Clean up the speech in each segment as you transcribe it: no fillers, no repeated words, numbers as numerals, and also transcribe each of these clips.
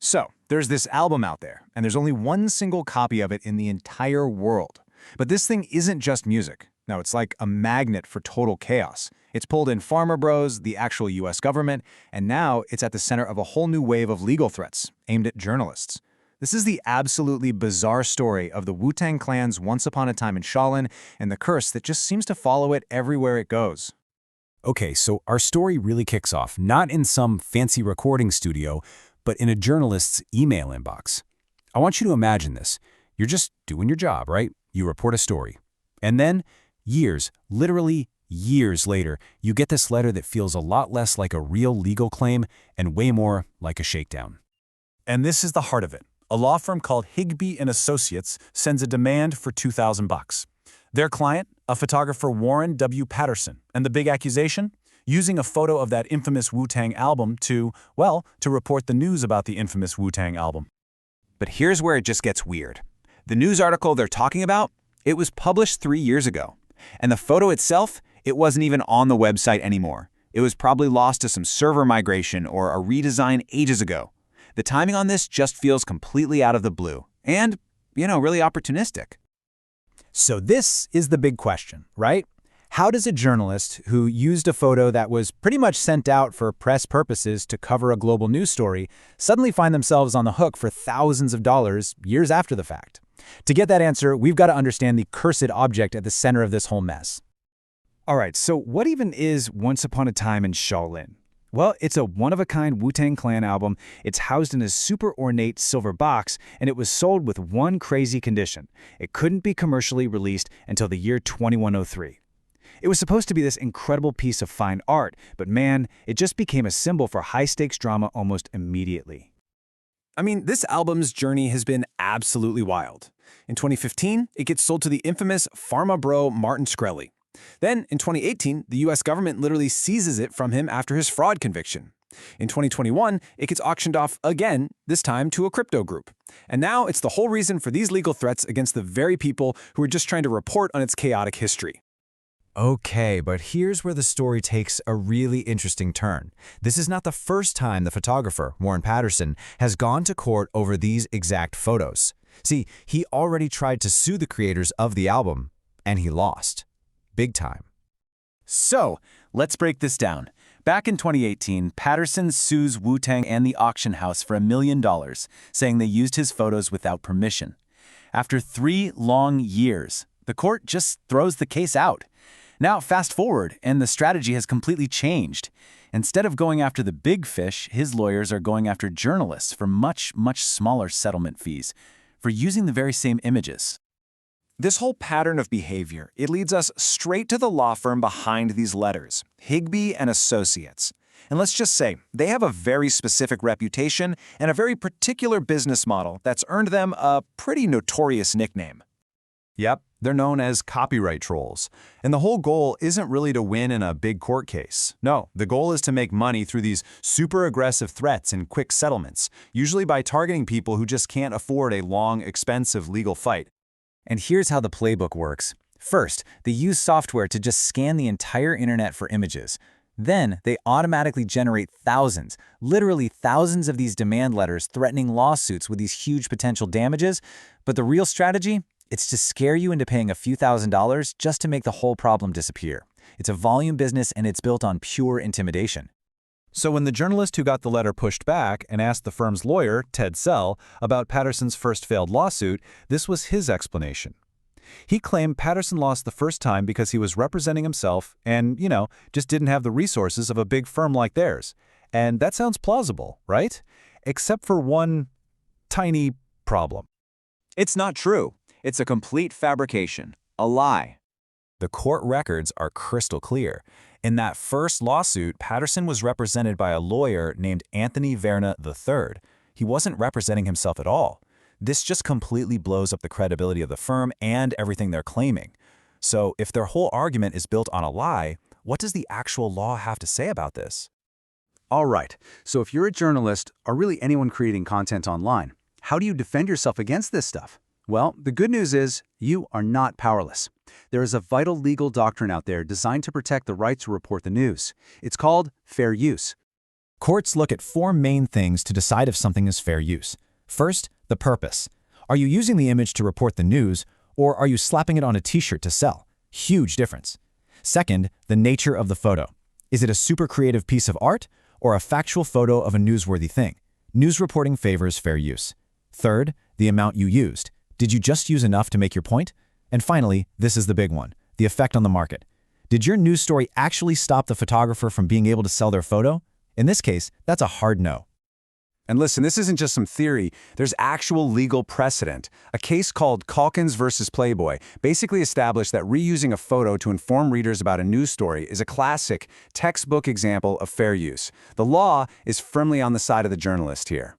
So, there's this album out there, and there's only one single copy of it in the entire world. But this thing isn't just music. No, it's like a magnet for total chaos. It's pulled in farmer bros, the actual US government, and now it's at the center of a whole new wave of legal threats aimed at journalists. This is the absolutely bizarre story of the Wu-Tang Clan's once upon a time in Shaolin and the curse that just seems to follow it everywhere it goes. Okay, so our story really kicks off not in some fancy recording studio, but in a journalist's email inbox. I want you to imagine this. You're just doing your job, right? You report a story. And then, years, literally years later, you get this letter that feels a lot less like a real legal claim and way more like a shakedown. And this is the heart of it. A law firm called Higbee and Associates sends a demand for $2,000. Their client, a photographer Warren W. Patterson, and the big accusation? Using a photo of that infamous Wu-Tang album to report the news about the infamous Wu-Tang album. But here's where it just gets weird. The news article they're talking about, it was published 3 years ago. And the photo itself, it wasn't even on the website anymore. It was probably lost to some server migration or a redesign ages ago. The timing on this just feels completely out of the blue and, really opportunistic. So this is the big question, right? How does a journalist who used a photo that was pretty much sent out for press purposes to cover a global news story suddenly find themselves on the hook for thousands of dollars years after the fact? To get that answer, we've got to understand the cursed object at the center of this whole mess. All right, so what even is Once Upon a Time in Shaolin? Well, it's a one-of-a-kind Wu-Tang Clan album. It's housed in a super ornate silver box, and it was sold with one crazy condition. It couldn't be commercially released until the year 2103. It was supposed to be this incredible piece of fine art, but man, it just became a symbol for high-stakes drama almost immediately. I mean, this album's journey has been absolutely wild. In 2015, it gets sold to the infamous pharma bro Martin Shkreli. Then, in 2018, the US government literally seizes it from him after his fraud conviction. In 2021, it gets auctioned off again, this time to a crypto group. And now it's the whole reason for these legal threats against the very people who are just trying to report on its chaotic history. Okay, but here's where the story takes a really interesting turn. This is not the first time the photographer, Warren Patterson, has gone to court over these exact photos. See, he already tried to sue the creators of the album, and he lost. Big time. So, let's break this down. Back in 2018, Patterson sues Wu-Tang and the auction house for $1 million, saying they used his photos without permission. After 3 long years, the court just throws the case out. Now, fast forward, and the strategy has completely changed. Instead of going after the big fish, his lawyers are going after journalists for much, much smaller settlement fees for using the very same images. This whole pattern of behavior, it leads us straight to the law firm behind these letters, Higbee and Associates. And let's just say, they have a very specific reputation and a very particular business model that's earned them a pretty notorious nickname. Yep, they're known as copyright trolls. And the whole goal isn't really to win in a big court case. No, the goal is to make money through these super aggressive threats and quick settlements, usually by targeting people who just can't afford a long, expensive legal fight. And here's how the playbook works. First, they use software to just scan the entire internet for images. Then, they automatically generate thousands, literally thousands of these demand letters threatening lawsuits with these huge potential damages. But the real strategy? It's to scare you into paying a few $1,000s just to make the whole problem disappear. It's a volume business and it's built on pure intimidation. So when the journalist who got the letter pushed back and asked the firm's lawyer, Ted Sell, about Patterson's first failed lawsuit, this was his explanation. He claimed Patterson lost the first time because he was representing himself and, just didn't have the resources of a big firm like theirs. And that sounds plausible, right? Except for one tiny problem. It's not true. It's a complete fabrication, a lie. The court records are crystal clear. In that first lawsuit, Patterson was represented by a lawyer named Anthony Verna III. He wasn't representing himself at all. This just completely blows up the credibility of the firm and everything they're claiming. So if their whole argument is built on a lie, what does the actual law have to say about this? All right, so if you're a journalist or really anyone creating content online, how do you defend yourself against this stuff? Well, the good news is you are not powerless. There is a vital legal doctrine out there designed to protect the right to report the news. It's called fair use. Courts look at four main things to decide if something is fair use. First, the purpose. Are you using the image to report the news, or are you slapping it on a t-shirt to sell? Huge difference. Second, the nature of the photo. Is it a super creative piece of art, or a factual photo of a newsworthy thing? News reporting favors fair use. Third, the amount you used. Did you just use enough to make your point? And finally, this is the big one, the effect on the market. Did your news story actually stop the photographer from being able to sell their photo? In this case, that's a hard no. And listen, this isn't just some theory. There's actual legal precedent. A case called Calkins versus Playboy basically established that reusing a photo to inform readers about a news story is a classic, textbook example of fair use. The law is firmly on the side of the journalist here.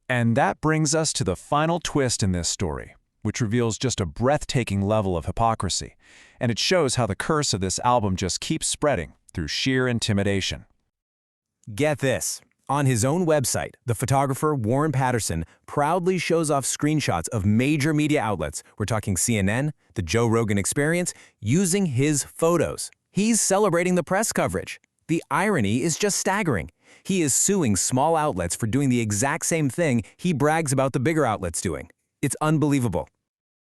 And that brings us to the final twist in this story, which reveals just a breathtaking level of hypocrisy. And it shows how the curse of this album just keeps spreading through sheer intimidation. Get this. On his own website, the photographer Warren Patterson proudly shows off screenshots of major media outlets, we're talking CNN, the Joe Rogan Experience, using his photos. He's celebrating the press coverage. The irony is just staggering. He is suing small outlets for doing the exact same thing he brags about the bigger outlets doing. It's unbelievable.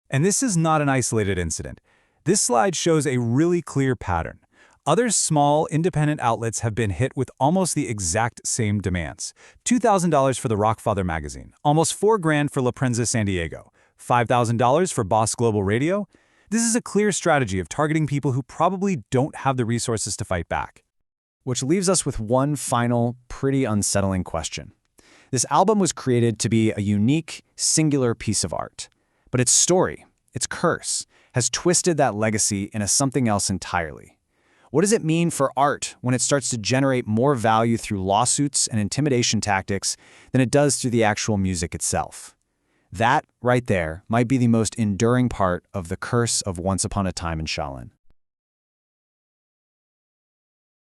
And this is not an isolated incident. This slide shows a really clear pattern. Other small, independent outlets have been hit with almost the exact same demands. $2,000 for the Rockfather magazine, almost $4,000 for La Prensa San Diego, $5,000 for Boss Global Radio. This is a clear strategy of targeting people who probably don't have the resources to fight back. Which leaves us with one final, pretty unsettling question. This album was created to be a unique, singular piece of art. But its story, its curse, has twisted that legacy into something else entirely. What does it mean for art when it starts to generate more value through lawsuits and intimidation tactics than it does through the actual music itself? That, right there, might be the most enduring part of the curse of Once Upon a Time in Shaolin.